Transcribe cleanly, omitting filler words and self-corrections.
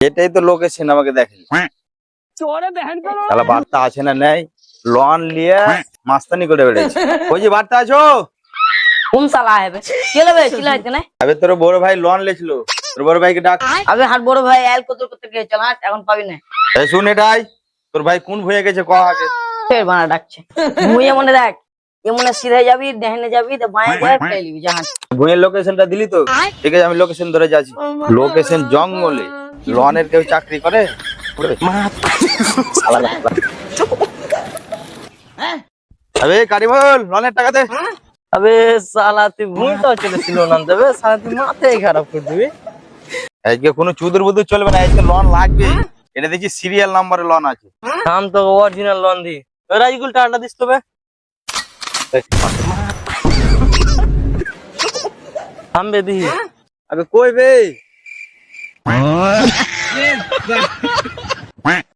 এটাই তো লোকেশন আমাকে দেখেন তাহলে বার্তা আছে না নেই লোন নিয়ে মাস্তানি করে বেড়েছে ওই যে বার্তা আছো কোন সালা है बे কেলে বে চিল্লাইতে না আবে তোর বড় ভাই লোন লেছিল তোর বড় ভাইকে ডাক আবে হাত বড় ভাই আইল কত করতে গিয়ে চল হাট এখন পাবি না এই শুন এটাই তোর ভাই কোন ভুয়ে গেছে ক আগে ফের বানা ডাকছে মুইয়ে মনে দেখ এমনে সিধে যাবি ডাইনে যাবি তো বাঁয়ে যাই ফেলিবি জাহাজ ভুঁয়ের লোকেশনটা দিলি তো ঠিক আছে আমি লোকেশন ধরে যাচ্ছি লোকেশন জঙ্গলে লোনের কেউ চাকরি করে ওরে, শালা লাগলা। আবে কারিমল লোনের টাকা দে अबे साला তুই ভুল তো চলেছিল না দেবে সালা তুই মাথায় খারাপ করে দিবি আজকে কোনো চুদুর বুদুর চলবে না আজকে লোন লাগবে এটা দেখছি সিরিয়াল নাম্বারে লোন আছে हम तो ओरिजिनल लोन दी রাজগুল টাকাটা দিস তবে हम बे दी আবে কই বে